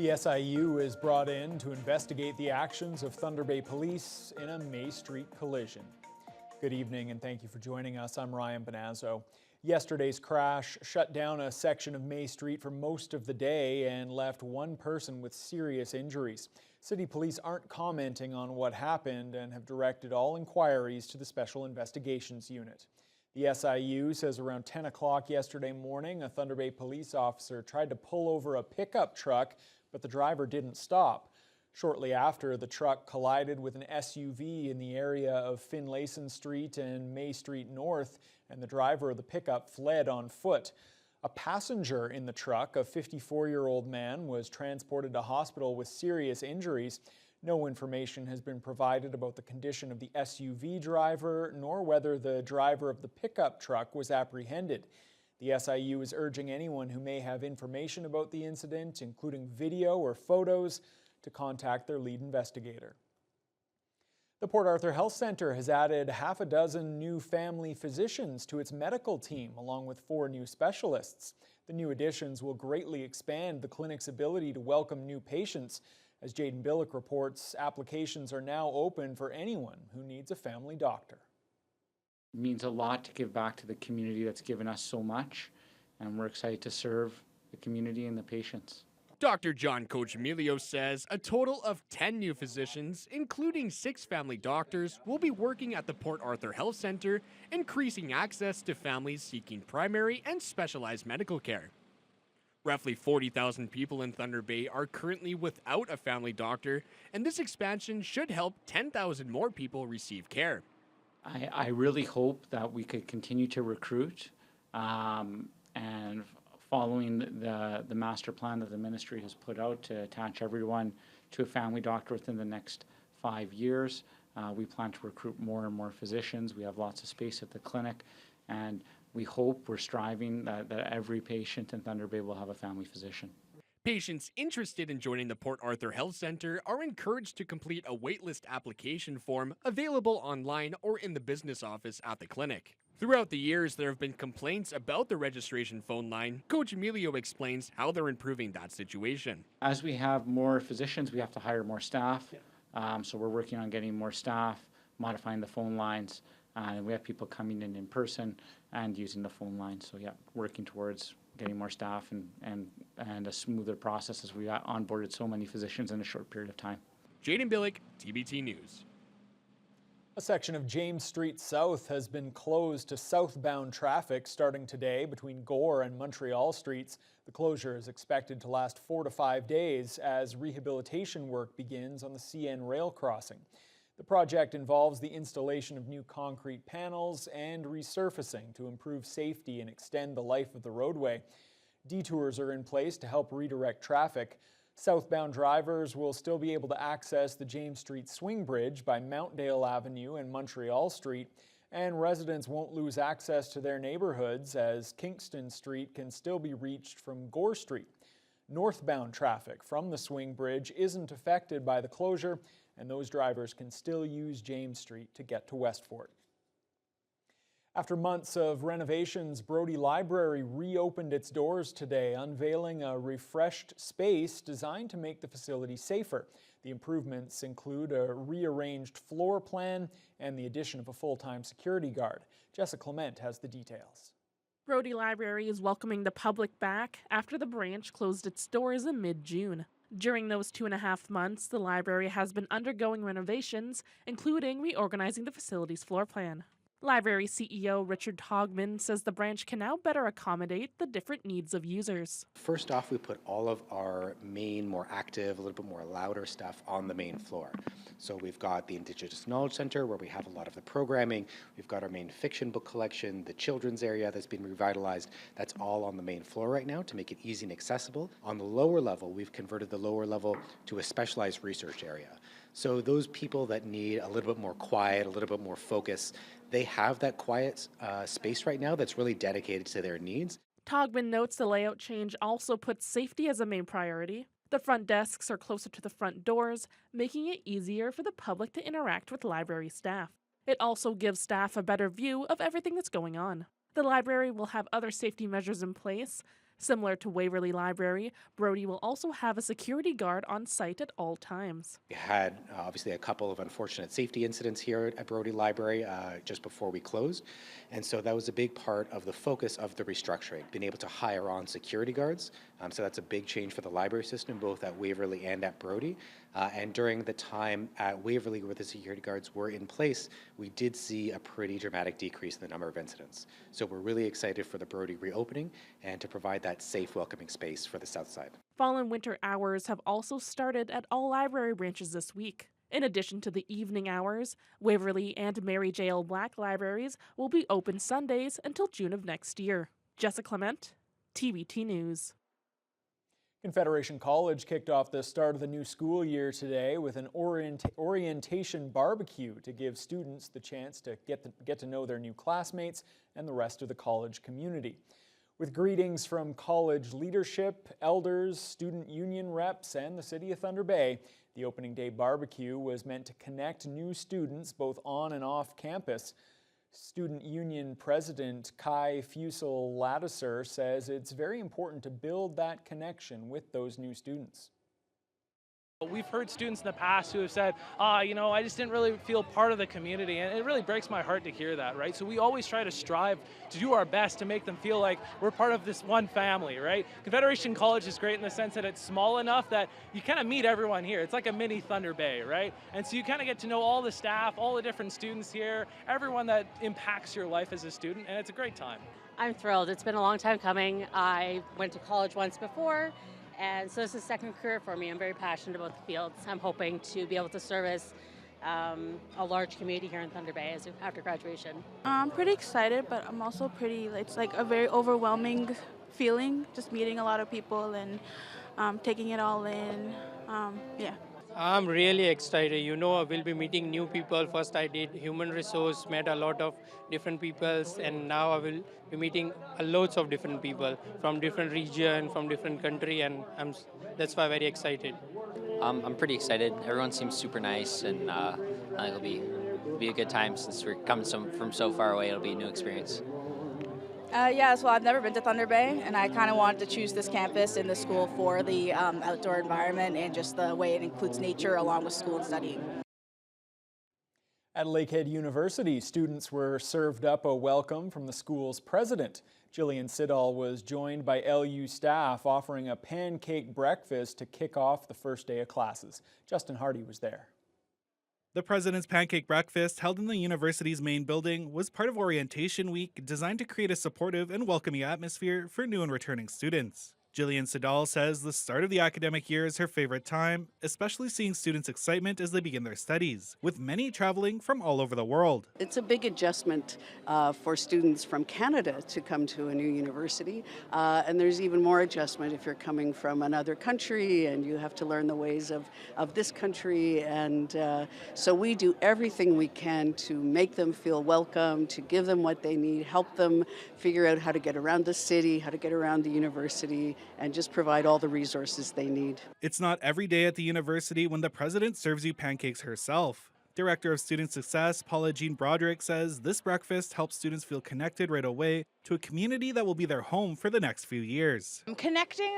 The SIU is brought in to investigate the actions of Thunder Bay Police in a May Street collision. Good evening and thank you for joining us. I'm Ryan Bonazzo. Yesterday's crash shut down a section of May Street for most of the day and left one person with serious injuries. City police aren't commenting on what happened and have directed all inquiries to the Special Investigations Unit. The SIU says around 10 o'clock yesterday morning, a Thunder Bay police officer tried to pull over a pickup truck, but the driver didn't stop. Shortly after, the truck collided with an SUV in the area of Finlayson Street and May Street North, and the driver of the pickup fled on foot. A passenger in the truck, a 54-year-old man, was transported to hospital with serious injuries. No information has been provided about the condition of the SUV driver, nor whether the driver of the pickup truck was apprehended. The SIU is urging anyone who may have information about the incident, including video or photos, to contact their lead investigator. The Port Arthur Health Centre has added half a dozen new family physicians to its medical team, along with 4 new specialists. The new additions will greatly expand the clinic's ability to welcome new patients. As Jaden Billick reports, applications are now open for anyone who needs a family doctor. It means a lot to give back to the community that's given us so much, and we're excited to serve the community and the patients. Dr. John Cochemilio says a total of 10 new physicians, including 6 family doctors, will be working at the Port Arthur Health Centre, increasing access to families seeking primary and specialized medical care. Roughly 40,000 people in Thunder Bay are currently without a family doctor, and this expansion should help 10,000 more people receive care. I really hope that we could continue to recruit and following the master plan that the ministry has put out to attach everyone to a family doctor within the next 5 years. We plan to recruit more and more physicians. We have lots of space at the clinic, and we hope, we're striving that every patient in Thunder Bay will have a family physician. Patients interested in joining the Port Arthur Health Centre are encouraged to complete a waitlist application form available online or in the business office at the clinic. Throughout the years, there have been complaints about the registration phone line. Coach Emilio explains how they're improving that situation. As we have more physicians, we have to hire more staff. So we're working on getting more staff, modifying the phone lines, and we have people coming in person and using the phone line. So yeah, working towards getting more staff and a smoother process as we onboarded so many physicians in a short period of time. Jaden Billick, TBT News. A section of James Street South has been closed to southbound traffic starting today between Gore and Montreal Streets. The closure is expected to last 4 to 5 days as rehabilitation work begins on the CN rail crossing. The project involves the installation of new concrete panels and resurfacing to improve safety and extend the life of the roadway. Detours are in place to help redirect traffic. Southbound drivers will still be able to access the James Street Swing Bridge by Mountvale Avenue and Montreal Street, and residents won't lose access to their neighborhoods as Kingston Street can still be reached from Gore Street. Northbound traffic from the Swing Bridge isn't affected by the closure, and those drivers can still use James Street to get to Westfort. After months of renovations, Brody Library reopened its doors today, unveiling a refreshed space designed to make the facility safer. The improvements include a rearranged floor plan and the addition of a full-time security guard. Jessica Clement has the details. Brody Library is welcoming the public back after the branch closed its doors in mid-June. During those 2.5 months, the library has been undergoing renovations, including reorganizing the facility's floor plan. Library CEO Richard Hogman says the branch can now better accommodate the different needs of users. First off, we put all of our main, more active, a little bit more louder stuff on the main floor. So we've got the Indigenous Knowledge Center where we have a lot of the programming. We've got our main fiction book collection, the children's area that's been revitalized. That's all on the main floor right now to make it easy and accessible. On the lower level, we've converted the lower level to a specialized research area. So those people that need a little bit more quiet, a little bit more focus, they have that quiet space right now that's really dedicated to their needs. Togman notes the layout change also puts safety as a main priority. The front desks are closer to the front doors, making it easier for the public to interact with library staff. It also gives staff a better view of everything that's going on. The library will have other safety measures in place, Similar to Waverly Library, Brody will also have a security guard on site at all times. We had obviously a couple of unfortunate safety incidents here at Brody Library just before we closed. And so that was a big part of the focus of the restructuring, being able to hire on security guards. So that's a big change for the library system, both at Waverly and at Brody. And during the time at Waverly where the security guards were in place, we did see a pretty dramatic decrease in the number of incidents. So we're really excited for the Brody reopening and to provide that safe, welcoming space for the South Side. Fall and winter hours have also started at all library branches this week. In addition to the evening hours, Waverly and Mary J. L. Black libraries will be open Sundays until June of next year. Jessica Clement, TBT News. Confederation College kicked off the start of the new school year today with an orientation barbecue to give students the chance to get to know their new classmates and the rest of the college community. With greetings from college leadership, elders, student union reps, and the city of Thunder Bay, the opening day barbecue was meant to connect new students both on and off campus. Student Union President Kai Fusel-Ladisser says it's very important to build that connection with those new students. We've heard students in the past who have said, I just didn't really feel part of the community, and it really breaks my heart to hear that, right? So we always try to strive to do our best to make them feel like we're part of this one family, right? Confederation College is great in the sense that it's small enough that you kind of meet everyone here. It's like a mini Thunder Bay, right? And so you kind of get to know all the staff, all the different students here, everyone that impacts your life as a student, and it's a great time. I'm thrilled. It's been a long time coming. I went to college once before, and so this is a second career for me. I'm very passionate about the fields. I'm hoping to be able to service a large community here in Thunder Bay after graduation. I'm pretty excited, but I'm also it's like a very overwhelming feeling, just meeting a lot of people and taking it all in. Yeah. I'm really excited. We'll be meeting new people. First I did human resource, met a lot of different peoples, and now I will be meeting loads of different people from different region, from different country, and that's why I'm very excited. I'm pretty excited. Everyone seems super nice, and I think it'll be a good time since we're coming from so far away. It'll be a new experience. So I've never been to Thunder Bay, and I kind of wanted to choose this campus and the school for the outdoor environment and just the way it includes nature along with school and studying. At Lakehead University, students were served up a welcome from the school's president. Jillian Siddall was joined by LU staff offering a pancake breakfast to kick off the first day of classes. Justin Hardy was there. The President's Pancake Breakfast, held in the university's main building, was part of Orientation Week, designed to create a supportive and welcoming atmosphere for new and returning students. Jillian Siddall says the start of the academic year is her favorite time, especially seeing students' excitement as they begin their studies, with many traveling from all over the world. It's a big adjustment for students from Canada to come to a new university, and there's even more adjustment if you're coming from another country and you have to learn the ways of this country, and so we do everything we can to make them feel welcome, to give them what they need, help them figure out how to get around the city, how to get around the university, and just provide all the resources they need. It's not every day at the university when the president serves you pancakes herself. Director of Student Success, Paula Jean Broderick, says this breakfast helps students feel connected right away to a community that will be their home for the next few years. Connecting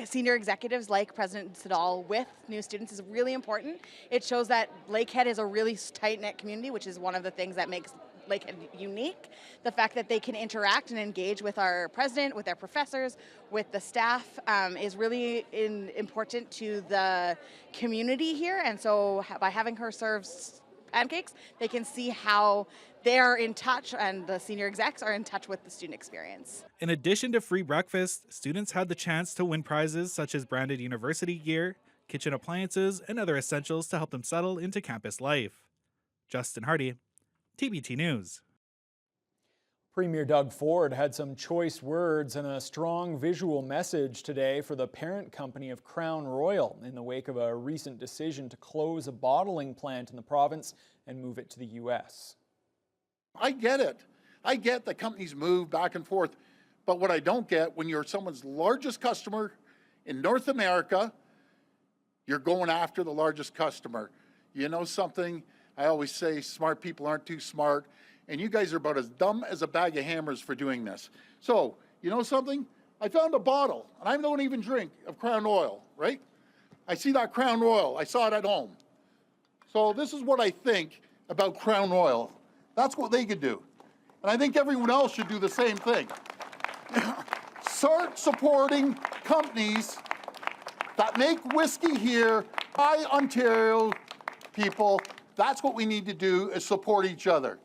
senior executives like President Siddall with new students is really important. It shows that Lakehead is a really tight-knit community, which is one of the things that makes Lakehead unique. The fact that they can interact and engage with our president, with their professors, with the staff is really important to the community here. And so by having her serve pancakes, they can see how they're in touch and the senior execs are in touch with the student experience. In addition to free breakfast, students had the chance to win prizes such as branded university gear, kitchen appliances, and other essentials to help them settle into campus life. Justin Hardy, TBT News. Premier Doug Ford had some choice words and a strong visual message today for the parent company of Crown Royal in the wake of a recent decision to close a bottling plant in the province and move it to the U.S. I get it. I get that companies move back and forth. But what I don't get, when you're someone's largest customer in North America, you're going after the largest customer. You know something? I always say smart people aren't too smart, and you guys are about as dumb as a bag of hammers for doing this. So, You know something? I found a bottle, and I don't even drink, of Crown Royal, right? I see that Crown Royal. I saw it at home. So this is what I think about Crown Royal. That's what they could do. And I think everyone else should do the same thing. Start supporting companies that make whiskey here by Ontario people. That's what we need to do, is support each other.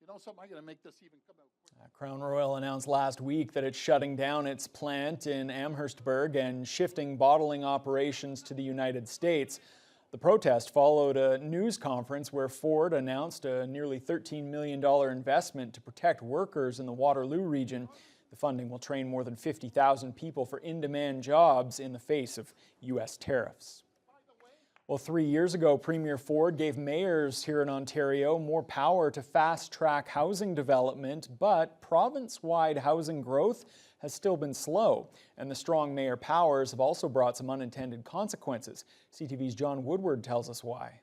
You know something? I'm going to make this even come out. Crown Royal announced last week that it's shutting down its plant in Amherstburg and shifting bottling operations to the United States. The protest followed a news conference where Ford announced a nearly $13 million investment to protect workers in the Waterloo region. The funding will train more than 50,000 people for in-demand jobs in the face of U.S. tariffs. Well, 3 years ago, Premier Ford gave mayors here in Ontario more power to fast-track housing development, but province-wide housing growth has still been slow, and the strong mayor powers have also brought some unintended consequences. CTV's John Woodward tells us why.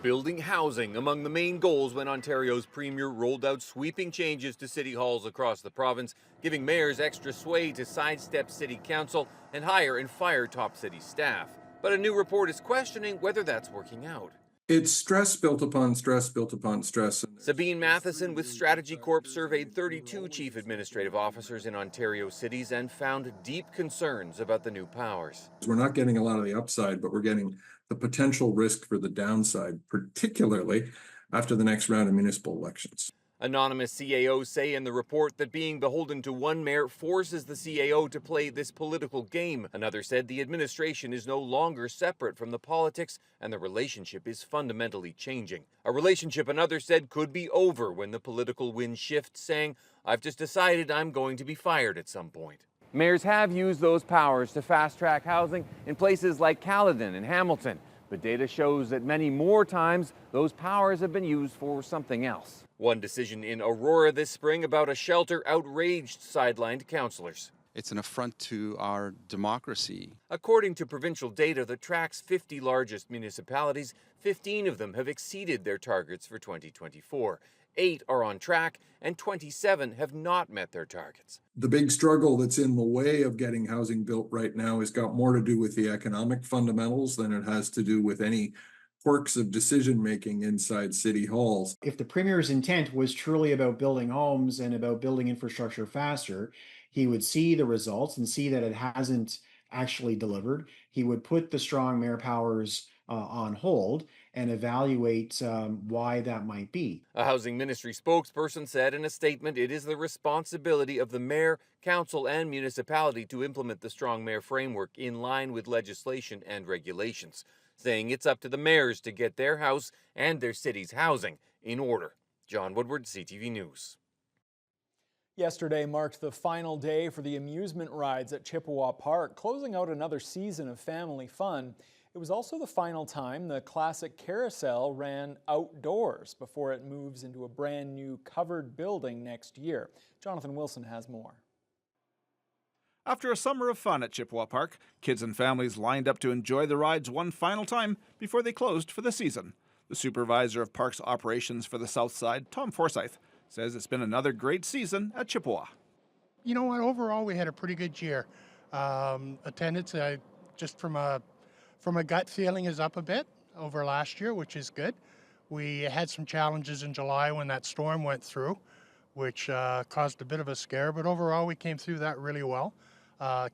Building housing among the main goals when Ontario's premier rolled out sweeping changes to city halls across the province, giving mayors extra sway to sidestep city council and hire and fire top city staff. But a new report is questioning whether that's working out. It's stress built upon stress built upon stress. Sabine Matheson with Strategy Corp surveyed 32 chief administrative officers in Ontario cities and found deep concerns about the new powers. We're not getting a lot of the upside, but we're getting the potential risk for the downside, particularly after the next round of municipal elections. Anonymous CAOs say in the report that being beholden to one mayor forces the CAO to play this political game. Another said the administration is no longer separate from the politics and the relationship is fundamentally changing. A relationship, another said, could be over when the political wind shifts, saying, "I've just decided I'm going to be fired at some point." Mayors have used those powers to fast-track housing in places like Caledon and Hamilton. But data shows that many more times, those powers have been used for something else. One decision in Aurora this spring about a shelter outraged sidelined councillors. It's an affront to our democracy. According to provincial data that tracks 50 largest municipalities, 15 of them have exceeded their targets for 2024. 8 are on track, and 27 have not met their targets. The big struggle that's in the way of getting housing built right now has got more to do with the economic fundamentals than it has to do with any quirks of decision-making inside city halls. If the Premier's intent was truly about building homes and about building infrastructure faster, he would see the results and see that it hasn't actually delivered. He would put the strong mayor powers on hold and evaluate why that might be. A housing ministry spokesperson said in a statement, it is the responsibility of the mayor, council, and municipality to implement the strong mayor framework in line with legislation and regulations, saying it's up to the mayors to get their house and their city's housing in order. John Woodward, CTV News. Yesterday marked the final day for the amusement rides at Chippewa Park, closing out another season of family fun. It was also the final time the classic carousel ran outdoors before it moves into a brand new covered building next year. Jonathan Wilson has more. After a summer of fun at Chippewa Park, kids and families lined up to enjoy the rides one final time before they closed for the season. The supervisor of parks operations for the South Side, Tom Forsyth, says it's been another great season at Chippewa. You know what, overall we had a pretty good year. Attendance, just from a gut feeling, is up a bit over last year, which is good. We had some challenges in July when that storm went through, which caused a bit of a scare, but overall we came through that really well.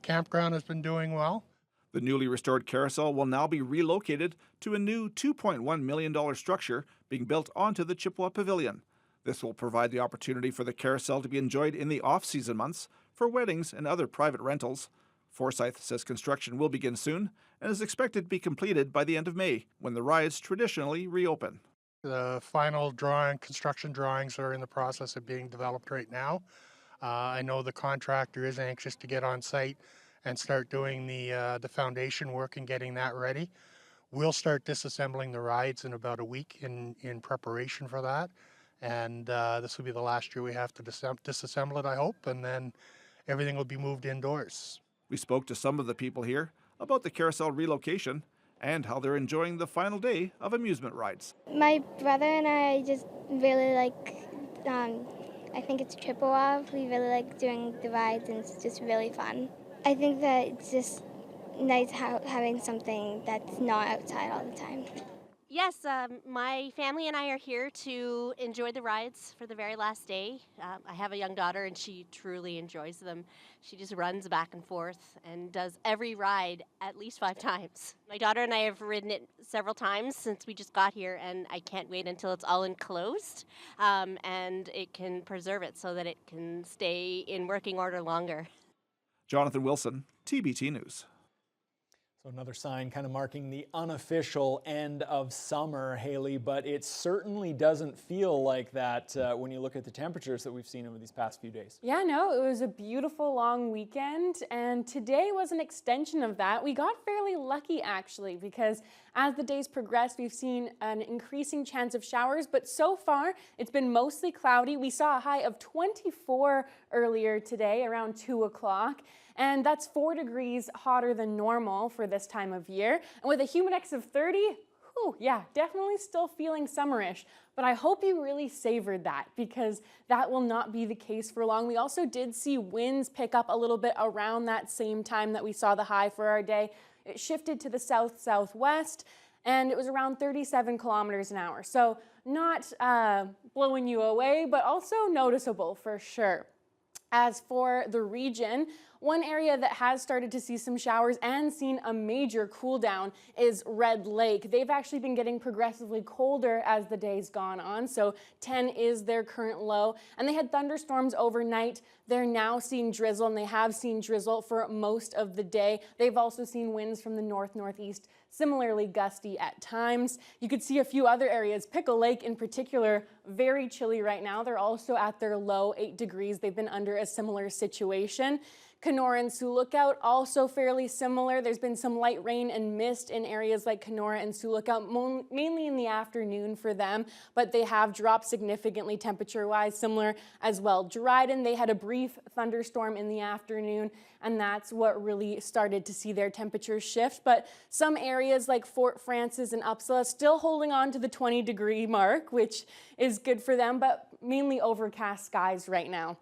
Campground has been doing well. The newly restored carousel will now be relocated to a new $2.1 million structure being built onto the Chippewa Pavilion. This will provide the opportunity for the carousel to be enjoyed in the off-season months for weddings and other private rentals. Forsyth says construction will begin soon and is expected to be completed by the end of May, when the rides traditionally reopen. The final construction drawings are in the process of being developed right now. I know the contractor is anxious to get on site and start doing the foundation work and getting that ready. We'll start disassembling the rides in about a week in preparation for that. And this will be the last year we have to disassemble it, I hope, and then everything will be moved indoors. We spoke to some of the people here about the carousel relocation and how they're enjoying the final day of amusement rides. My brother and I just really like I think it's Chippewa. We really like doing the rides, and it's just really fun. I think that it's just nice having something that's not outside all the time. Yes, my family and I are here to enjoy the rides for the very last day. I have a young daughter and she truly enjoys them. She just runs back and forth and does every ride at least 5 times. My daughter and I have ridden it several times since we just got here, and I can't wait until it's all enclosed and it can preserve it so that it can stay in working order longer. Jonathan Wilson, TBT News. So another sign kind of marking the unofficial end of summer, Haley, but it certainly doesn't feel like that when you look at the temperatures that we've seen over these past few days. Yeah, no, it was a beautiful long weekend, and today was an extension of that. We got fairly lucky, actually, because as the days progressed, we've seen an increasing chance of showers, but so far it's been mostly cloudy. We saw a high of 24 earlier today, around 2 o'clock. And that's 4 degrees hotter than normal for this time of year. And with a humidex of 30, whew, yeah, definitely still feeling summerish. But I hope you really savored that, because that will not be the case for long. We also did see winds pick up a little bit around that same time that we saw the high for our day. It shifted to the south-southwest, and it was around 37 kilometers an hour. So not blowing you away, but also noticeable for sure. As for the region, one area that has started to see some showers and seen a major cool down is Red Lake. They've actually been getting progressively colder as the day's gone on, so 10 is their current low. And they had thunderstorms overnight. They're now seeing drizzle, and they have seen drizzle for most of the day. They've also seen winds from the north-northeast, similarly gusty at times. You could see a few other areas, Pickle Lake in particular, very chilly right now. They're also at their low 8 degrees. They've been under a similar situation. Kenora and Sioux Lookout also fairly similar. There's been some light rain and mist in areas like Kenora and Sioux Lookout, mainly in the afternoon for them, but they have dropped significantly temperature-wise, similar as well. Dryden, they had a brief thunderstorm in the afternoon, and that's what really started to see their temperatures shift. But some areas like Fort Frances and Uppsala still holding on to the 20-degree mark, which is good for them, but mainly overcast skies right now.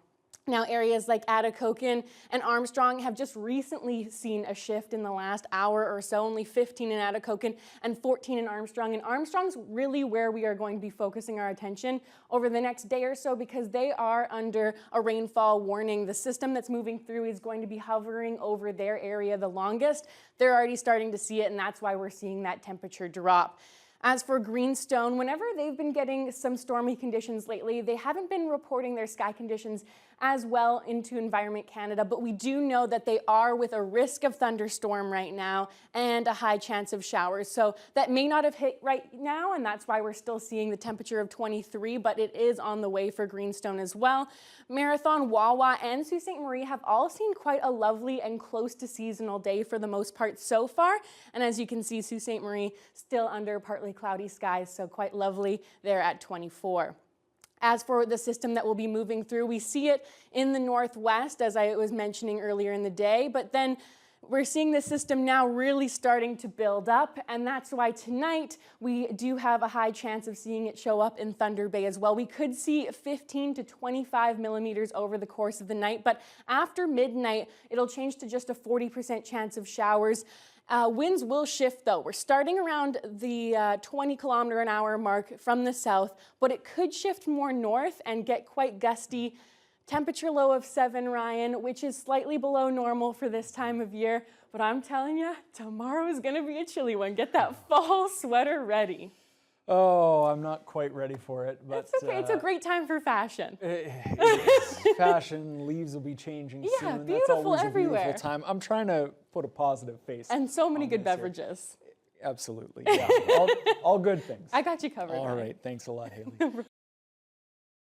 Now, areas like Atikokan and Armstrong have just recently seen a shift in the last hour or so, only 15 in Atikokan and 14 in Armstrong. And Armstrong's really where we are going to be focusing our attention over the next day or so, because they are under a rainfall warning. The system that's moving through is going to be hovering over their area the longest. They're already starting to see it, and that's why we're seeing that temperature drop. As for Greenstone, whenever they've been getting some stormy conditions lately, they haven't been reporting their sky conditions as well into Environment Canada, but we do know that they are with a risk of thunderstorm right now and a high chance of showers. So that may not have hit right now, and that's why we're still seeing the temperature of 23, but it is on the way for Greenstone as well. Marathon, Wawa, and Sault Ste. Marie have all seen quite a lovely and close to seasonal day for the most part so far. And as you can see, Sault Ste. Marie still under partly cloudy skies, so quite lovely there at 24. As for the system that will be moving through, we see it in the northwest, as I was mentioning earlier in the day, but then we're seeing the system now really starting to build up, and that's why tonight we do have a high chance of seeing it show up in Thunder Bay as well. We could see 15 to 25 millimeters over the course of the night, but after midnight, it'll change to just a 40% chance of showers. Winds will shift though. We're starting around the 20 kilometer an hour mark from the south, but it could shift more north and get quite gusty. Temperature low of 7, Ryan, which is slightly below normal for this time of year. But I'm telling you, tomorrow is gonna be a chilly one. Get that fall sweater ready. Oh, I'm not quite ready for it, but it's okay. It's a great time for fashion. Fashion, leaves will be changing soon. Yeah, That's beautiful always everywhere. a beautiful time. I'm trying to put a positive face. And so many good this here. beverages. Absolutely, yeah. all good things. I got you covered. All right, thanks a lot, Haley.